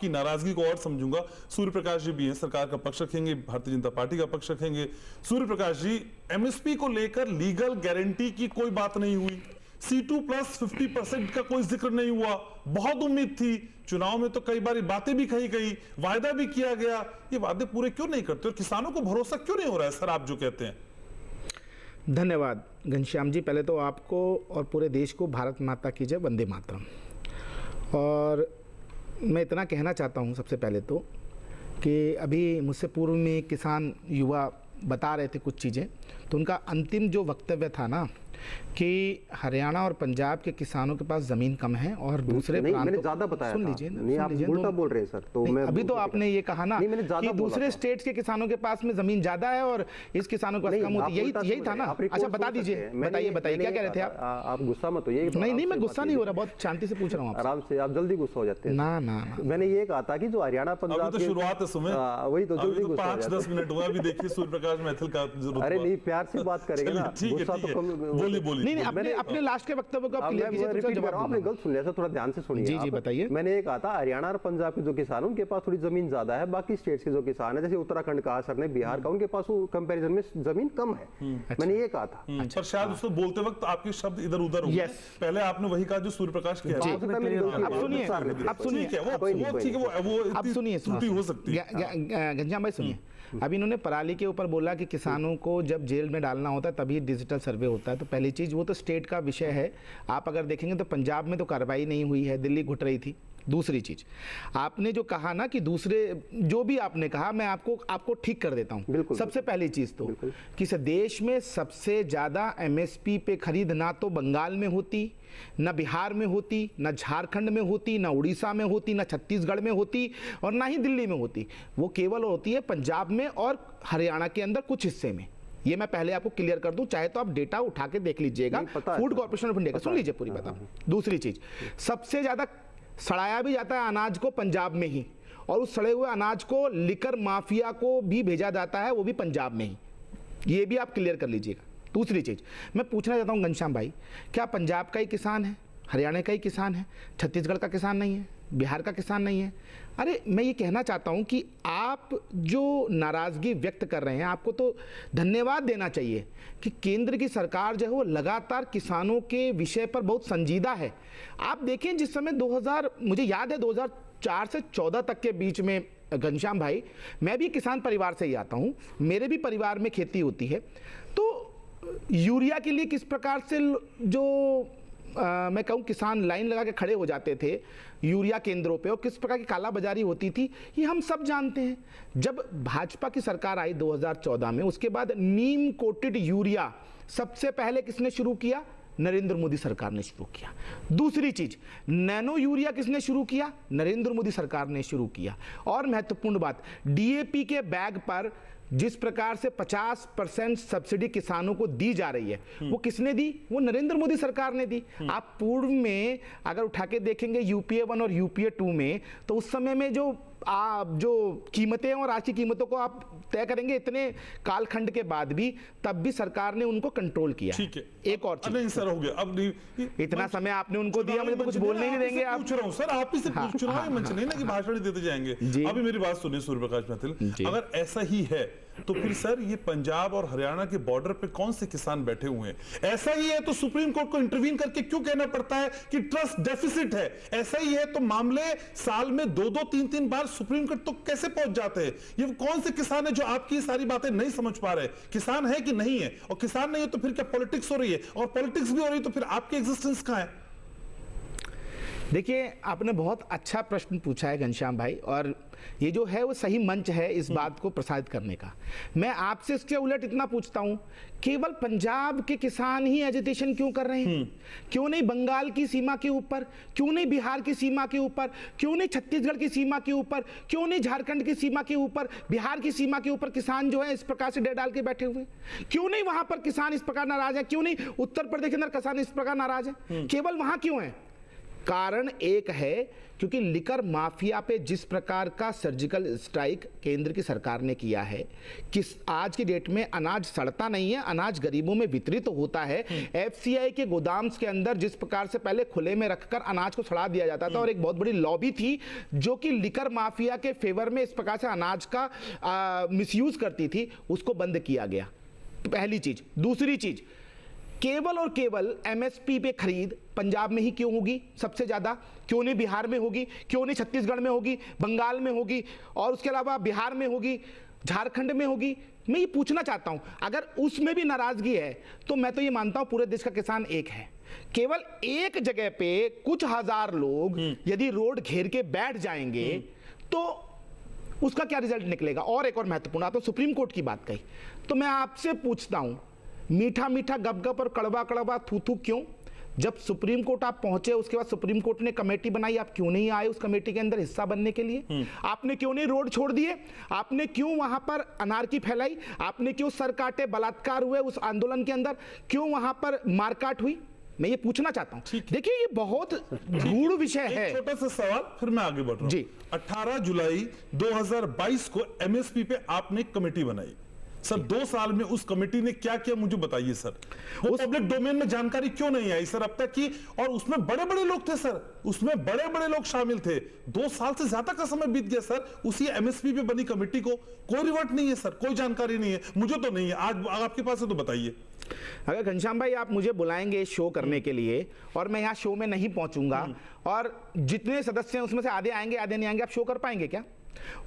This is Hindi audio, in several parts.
की नाराजगी को और समझूंगा। सूर्य प्रकाश जी भी हैं, सरकार का पक्ष रखेंगे, भारतीय जनता पार्टी का पक्ष रखेंगे। सूर्य प्रकाश जी, एमएसपी को लेकर लीगल गारंटी की कोई बात नहीं हुई, C2 प्लस 50% का कोई जिक्र नहीं हुआ, बहुत उम्मीद थी, चुनाव में तो कई बार बातें भी कही गई, वायदा भी किया गया, ये वादे पूरे क्यों नहीं करते और किसानों को भरोसा क्यों नहीं हो रहा है सर, आप जो कहते हैं? धन्यवाद घनश्याम जी। पहले तो आपको और पूरे देश को भारत माता की जय, वंदे मातरम। और मैं इतना कहना चाहता हूं सबसे पहले तो कि अभी मुझसे पूर्व में किसान युवा बता रहे थे कुछ चीज़ें, तो उनका अंतिम जो वक्तव्य था ना कि हरियाणा और पंजाब के किसानों के पास ज़मीन कम है और दूसरे प्रांतों मैंने ज़्यादा बताया। सुन लीजिए, नहीं आप उल्टा बोल रहे हैं सर। तो मैं अभी तो आपने ये कहा ना कि दूसरे स्टेट्स के किसानों के पास में ज़मीन ज़्यादा है और इस किसानों के पास कम होती है, यही था ना? अच्छा बता दीजिए, बताइए क्या कह रहे थे आप? गुस्सा मत होइए। नहीं, मैं गुस्सा नहीं हो रहा, बहुत शांति से पूछ रहा हूँ। आराम से, आप जल्दी गुस्सा हो जाते हैं। ना, मैंने ये कहा था कि जो हरियाणा पंजाब की शुरुआत है सुमित, वही तो जल्दी 5-10 मिनट हुआ। अभी देखिए सूर्य प्रकाश मैथिल का जरूरत। अरे नहीं, प्यार से बात करेंगे ना, गुस्सा तो बोलिए। अपने लास्ट के वक्तव्य को आप क्लियर कीजिए, तो जवाब आपने गलत सुन लिया सर, थोड़ा ध्यान से सुनिए। जी बताइए। मैंने ये कहा था हरियाणा और पंजाब के जो किसान उनके पास थोड़ी जमीन ज्यादा है, बाकी स्टेट्स के जो किसान है जैसे उत्तराखंड का, सर ने बिहार का, उनके पास कंपैरिजन में जमीन कम है। मैंने ये कहा था। पर शायद उसको बोलते वक्त आपके शब्द इधर उधर हो गए। पहले आपने वही कहा जो सूर्य प्रकाश कह रहे थे। अब सुनिए, हो सकती है। घनश्याम भाई सुनिए, अभी इन्होंने पराली के ऊपर बोला कि किसानों को जब जेल में डालना होता है तभी डिजिटल सर्वे होता है। तो पहली चीज़ वो तो स्टेट का विषय है, आप अगर देखेंगे तो पंजाब में तो कार्रवाई नहीं हुई है, दिल्ली घुट रही थी। दूसरी चीज़ आपने जो कहा ना कि दूसरे जो भी आपने कहा, मैं आपको ठीक कर देता हूँ। सबसे पहली चीज़ तो कि इस देश में सबसे ज़्यादा एमएसपी पे खरीद ना तो बंगाल में होती, ना बिहार में होती, ना झारखंड में होती, ना उड़ीसा में होती, ना छत्तीसगढ़ में होती और ना ही दिल्ली में होती। वो केवल होती है पंजाब में और हरियाणा के अंदर कुछ हिस्से में। ये मैं पहले आपको क्लियर कर दूं, चाहे तो आप डेटा उठा के देख लीजिएगा, फूड कॉर्पोरेशन ऑफ इंडिया का। सुन लीजिए पूरी बात। दूसरी चीज, सबसे ज्यादा सड़ाया भी जाता है अनाज को पंजाब में ही, और उस सड़े हुए अनाज को लिकर माफिया को भी भेजा जाता है, वो भी पंजाब में ही। ये भी आप क्लियर कर लीजिएगा। दूसरी चीज मैं पूछना चाहता हूं घनश्याम भाई, क्या पंजाब का ही किसान है, हरियाणा का ही किसान है, छत्तीसगढ़ का किसान नहीं है, बिहार का किसान नहीं है? अरे मैं ये कहना चाहता हूं कि आप जो नाराज़गी व्यक्त कर रहे हैं, आपको तो धन्यवाद देना चाहिए कि केंद्र की सरकार जो है वो लगातार किसानों के विषय पर बहुत संजीदा है। आप देखें जिस समय मुझे याद है 2004 से 14 तक के बीच में घनश्याम भाई, मैं भी किसान परिवार से ही आता हूँ, मेरे भी परिवार में खेती होती है, तो यूरिया के लिए किस प्रकार से जो मैं कहूँ किसान लाइन लगा के खड़े हो जाते थे यूरिया केंद्रों पे और किस प्रकार की कालाबाजारी होती थी, ये हम सब जानते हैं। जब भाजपा की सरकार आई 2014 में, उसके बाद नीम कोटेड यूरिया सबसे पहले किसने शुरू किया? नरेंद्र मोदी सरकार ने शुरू किया। दूसरी चीज, नैनो यूरिया किसने शुरू किया? नरेंद्र मोदी सरकार ने शुरू किया। और महत्वपूर्ण बात, डीएपी के बैग पर जिस प्रकार से 50% सब्सिडी किसानों को दी जा रही है, वो किसने दी? वो नरेंद्र मोदी सरकार ने दी। आप पूर्व में अगर उठा के देखेंगे यूपीए 1 और यूपीए 2 में, तो उस समय में जो कीमतें और आज की कीमतों को आप तय करेंगे इतने कालखंड के बाद भी, तब भी सरकार ने उनको कंट्रोल किया। ठीक है। एक और चीज, नहीं सर हो गया, अब नहीं, इतना समय आपने उनको दिया, मुझे तो कुछ बोलने ही नहीं देंगे। आप पूछ रहा हूं सर, आप ही से पूछ रहा हूं, मंच नहीं ना कि भाषण देते जाएंगे। अभी मेरी बात सुनिए सूर्य प्रकाश मैथिल, अगर ऐसा ही है तो फिर सर ये पंजाब और हरियाणा के बॉर्डर पे कौन से किसान बैठे हुए हैं? ऐसा ही है तो सुप्रीम कोर्ट को इंटरवीन करके क्यों कहना पड़ता है कि ट्रस्ट डेफिसिट है? ऐसा ही है तो मामले साल में 2-2, 3-3 बार सुप्रीम कोर्ट तो कैसे पहुंच जाते हैं? ये कौन से किसान है जो आपकी सारी बातें नहीं समझ पा रहे? किसान है कि नहीं है? और किसान नहीं है तो फिर क्या पॉलिटिक्स हो रही है? और पॉलिटिक्स भी हो रही है तो फिर आपकी एग्जिस्टेंस कहां है? देखिए, आपने बहुत अच्छा प्रश्न पूछा है घनश्याम भाई, और ये जो है वो सही मंच है इस बात को प्रसारित करने का। मैं आपसे इसके उलट इतना पूछता हूं, केवल पंजाब के किसान ही एजिटेशन क्यों कर रहे हैं? क्यों नहीं बंगाल की सीमा के ऊपर? क्यों नहीं बिहार की सीमा के ऊपर? क्यों नहीं छत्तीसगढ़ की सीमा के ऊपर? क्यों नहीं झारखंड की सीमा के ऊपर? बिहार की सीमा के ऊपर किसान जो है इस प्रकार से डर डाल के बैठे हुए? क्यों नहीं वहां पर किसान इस प्रकार नाराज है? क्यों नहीं उत्तर प्रदेश के अंदर किसान इस प्रकार नाराज है? केवल वहां क्यों है? कारण एक है क्योंकि लिकर माफिया पे जिस प्रकार का सर्जिकल स्ट्राइक केंद्र की सरकार ने किया है कि आज की डेट में अनाज सड़ता नहीं है, अनाज गरीबों में वितरित होता है। एफसीआई के गोदाम्स के अंदर जिस प्रकार से पहले खुले में रखकर अनाज को सड़ा दिया जाता था और एक बहुत बड़ी लॉबी थी जो कि लिकर माफिया के फेवर में इस प्रकार से अनाज का मिसयूज करती थी, उसको बंद किया गया। पहली चीज। दूसरी चीज, केवल और केवल एमएसपी पे खरीद पंजाब में ही क्यों होगी सबसे ज्यादा? क्यों नहीं बिहार में होगी? क्यों नहीं छत्तीसगढ़ में होगी, बंगाल में होगी, और उसके अलावा बिहार में होगी, झारखंड में होगी? मैं ये पूछना चाहता हूं, अगर उसमें भी नाराजगी है तो मैं तो ये मानता हूं पूरे देश का किसान एक है। केवल एक जगह पे कुछ हजार लोग यदि रोड घेर के बैठ जाएंगे तो उसका क्या रिजल्ट निकलेगा? और एक और महत्वपूर्ण, आपने सुप्रीम कोर्ट की बात कही, तो मैं आपसे पूछता हूं, मीठा मीठा गप गप और कड़वा कड़वा थू थू क्यों? जब सुप्रीम कोर्ट आप पहुंचे उसके बाद सुप्रीम कोर्ट ने कमेटी बनाई, आप क्यों नहीं आए उस कमेटी के अंदर हिस्सा बनने के लिए? आपने क्यों नहीं रोड छोड़ दिए? आपने क्यों वहां पर अनारकी फैलाई? आपने क्यों सर काटे, बलात्कार हुए उस आंदोलन के अंदर? क्यों वहां पर मारकाट हुई? मैं ये पूछना चाहता हूं। देखिए ये बहुत गूढ़ विषय है। छोटा सा सवाल, फिर मैं आगे बढ़ रहा हूं। जी। 18 जुलाई 2022 को एमएसपी पे आपने कमेटी बनाई सर। 2 साल में उस कमेटी ने क्या किया मुझे बताइए सर। वो पब्लिक डोमेन में जानकारी क्यों नहीं आई सर अब तक की? और उसमें बड़े बड़े लोग थे सर, उसमें बड़े बड़े लोग शामिल थे। 2 साल से ज्यादा का समय बीत गया सर, उसी एमएसपी पे बनी कमेटी को कोई रिवर्ट नहीं है सर, कोई जानकारी नहीं है, मुझे तो नहीं है। आज आपके पास है तो बताइए। अगर घनश्याम भाई आप मुझे बुलाएंगे शो करने के लिए और मैं यहाँ शो में नहीं पहुंचूंगा और जितने सदस्य हैं उसमें से आधे आएंगे आधे नहीं आएंगे, आप शो कर पाएंगे क्या?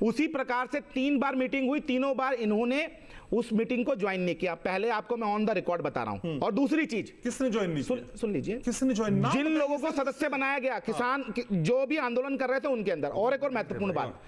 उसी प्रकार से 3 बार मीटिंग हुई, तीनों बार इन्होंने उस मीटिंग को ज्वाइन नहीं किया। पहले आपको मैं ऑन द रिकॉर्ड बता रहा हूं। और दूसरी चीज, किसने ज्वाइन नहीं किया? सुन लीजिए, किसने ज्वाइन? जिन लोगों को सदस्य बनाया गया, किसान जो भी आंदोलन कर रहे थे उनके अंदर। और एक और महत्वपूर्ण बात,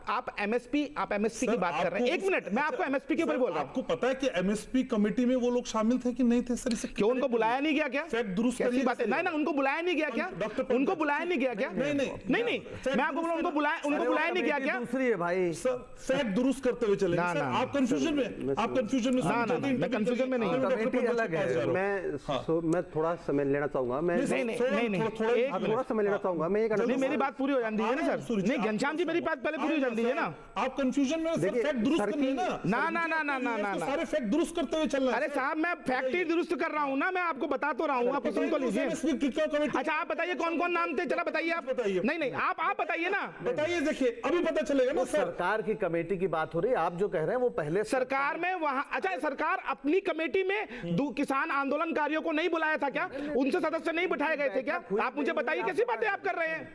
आप एमएसपी की बात कर रहे हैं। एक मिनट, मैं आपको एमएसपी के ऊपर बोल रहा हूं। आपको पता है कि एमएसपी कमेटी में वो लोग शामिल थे कि नहीं थे सर? इसे क्यों उनको बुलाया नहीं गया क्या? फैक्ट दुरुस्त कैसी बात है? नहीं ना, उनको बुलाया नहीं गया क्या? उनको बुलाया नहीं गया क्या? नहीं, मैं आपको बोला उनको बुलाया नहीं गया क्या? दूसरी है भाई सर, फैक्ट दुरुस्त करते हुए चलेंगे सर। आप कंफ्यूजन में, आप कंफ्यूजन में, मैं कंफ्यूजन में नहीं हूं। कमेटी अलग है। मैं थोड़ा समय लेना चाहूंगा। मैं थोड़ा समय लेना चाहूंगा। मैं नहीं, मेरी बात पूरी हो जाती है ना सर। नहीं घनश्याम जी, मेरी बात पहले पूरी हो जाती है ना। आप कंफ्यूजन में सर, फैक्ट दुरुस्त करना है ना। ना सारे फैक्ट दुरुस्त करते हुए चलना है। अरे साहब, मैं फैक्ट ही दुरुस्त कर रहा हूँ ना, मैं आपको बता तो रहा हूँ, आप सुन तो लीजिए। अच्छा आप बताइए कौन कौन नाम थे, चला बताइए आप। बताइए। नहीं आप बताइए ना, बताइए, देखिए अभी पता चलेगा ना सर। सरकार की कमेटी की बात हो रही है, आप जो कह रहे हैं वो पहले सरकार में वहां, अच्छा सरकार अपनी कमेटी में किसान आंदोलनकारियों को नहीं बुलाया था क्या? उनसे सदस्य नहीं बिठाए गए थे क्या? आप मुझे बताइए कैसी बातें आप कर रहे हैं?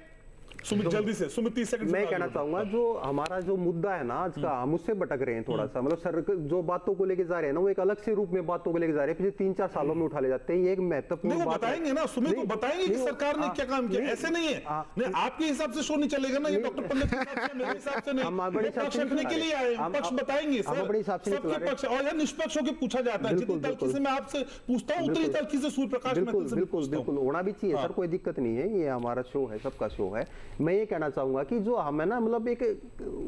सुमित जल्दी से, सुमित 30 सेकंड। मैं कहना चाहूंगा जो हमारा जो मुद्दा है ना आज का, हम उससे भटक रहे हैं थोड़ा सा। मतलब सर जो बातों को लेके जा रहे हैं ना, वो एक अलग से रूप में बातों को लेके जा रहे हैं, पिछले 3-4 सालों में उठा ले जाते हैं। ये एक महत्वपूर्ण बात बताएंगे ना, सुमित को बताएंगे कि सरकार ने क्या काम किया। ऐसे नहीं है, नहीं आपके हिसाब से शो नहीं चलेगा ना, ये डॉक्टर पंडित मेरे हिसाब से नहीं। हम बड़े पक्ष रखने के लिए आए, पक्ष बताएंगे सर, बड़े हिसाब से सबके पक्ष। और यार निष्पक्ष होकर पूछा जाता है, जितनी तलखी से मैं आपसे पूछता हूँ उतनी तलखी से सूर्य प्रकाश बिल्कुल होना भी चाहिए सर, कोई दिक्कत नहीं है। ये हमारा शो है, सबका शो है। मैं ये कहना चाहूंगा कि जो हमें ना, मतलब एक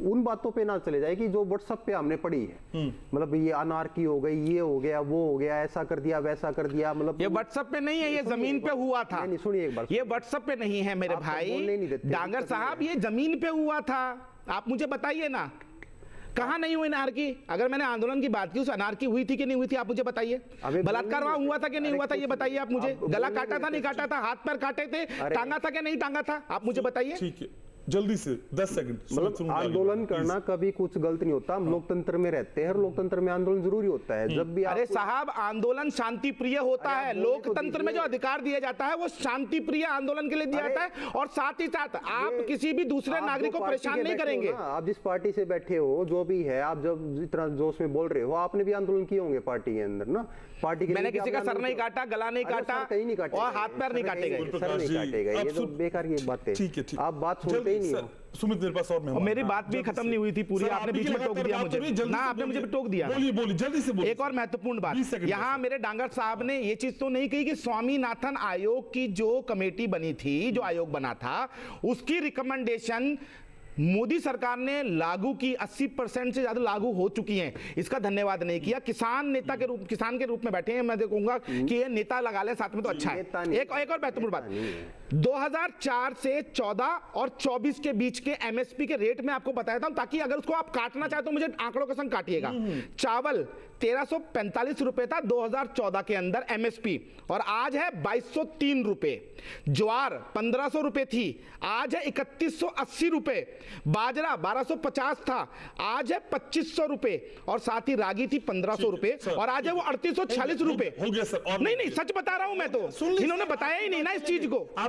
उन बातों पे ना चले जाए कि जो व्हाट्सएप पे हमने पढ़ी है। मतलब ये अनारकी हो गई, ये हो गया, वो हो गया, ऐसा कर दिया, वैसा कर दिया। मतलब ये व्हाट्सएप पे नहीं है, ये जमीन पे हुआ था। नहीं सुनिए एक बार, ये व्हाट्सएप पे नहीं है मेरे भाई डांगर साहब, ये जमीन पे हुआ था। आप मुझे बताइए ना, कहाँ नहीं हुई अनारकी? अगर मैंने आंदोलन की बात की, उस अनारकी हुई थी कि नहीं हुई थी? आप मुझे बताइए। बलात्कार वहां हुआ था कि नहीं हुआ था? ये बताइए आप मुझे। गला काटा था नहीं काटा था? हाथ पैर काटे थे, टांगा था कि नहीं टांगा था? आप मुझे बताइए। ठीक है, जल्दी से 10 सेकंड। मतलब आंदोलन करना कभी कुछ गलत नहीं होता। हम लोकतंत्र में रहते हैं, लोकतंत्र में आंदोलन जरूरी होता है। जब भी अरे साहब, आंदोलन शांति प्रिय होता है। लोकतंत्र में जो अधिकार दिया जाता है वो शांति प्रिय आंदोलन के लिए दिया जाता है, और साथ ही साथ आप किसी भी दूसरे नागरिक को परेशान नहीं करेंगे। आप जिस पार्टी से बैठे हो, जो भी है, आप जब इतना जोश में बोल रहे हो, आपने भी आंदोलन किए होंगे पार्टी के अंदर ना। पार्टी के मैंने किसी का सर नहीं काटा, गला नहीं काटा, कहीं नहीं काटा, और हाथ पैर नहीं काटे गए। सर नहीं काटेगा, ये तो बेकार की बात है। ठीक है, ठीक। आप बात सुनते ही नहीं हो। सुमित मेरे पास और मेहमान। मेरी बात भी खत्म नहीं हुई थी पूरी, आपने बीच में टोक दिया मुझे ना, आपने मुझे भी टोक दिया। बोलिए जल्दी से बोलिए। एक और महत्वपूर्ण बात, यहाँ मेरे डांगर साहब ने ये चीज तो नहीं कही कि स्वामीनाथन आयोग की जो कमेटी बनी थी, जो आयोग बना था, उसकी रिकमेंडेशन मोदी सरकार ने लागू की, 80% से ज्यादा लागू हो चुकी हैं। इसका धन्यवाद नहीं किया। किसान नेता के रूप, किसान के रूप में बैठे हैं, मैं देखूंगा कि ये नेता लगा ले साथ में तो अच्छा है। एक और महत्वपूर्ण बात, 2004 से 14 और 24 के बीच के एमएसपी के रेट में आपको बताया था, ताकि अगर उसको आप काटना चाहे तो मुझे आंकड़ों के संग काटिएगा। चावल 1345 रुपए था 2014 के अंदर एमएसपी, और आज है 2203 रुपए। ज्वार 1500 रुपए थी, आज है 3180 रुपए। बाजरा 1250 था, आज है 2500 रुपए। और साथ ही रागी थी 1500 रुपए, और आज है वो 3840 रुपए। हो गया सर। और नहीं नहीं, सच बता रहा हूं मैं तो, सुन लीजिए। इन्होंने बताया ही नहीं ना इस चीज को। आप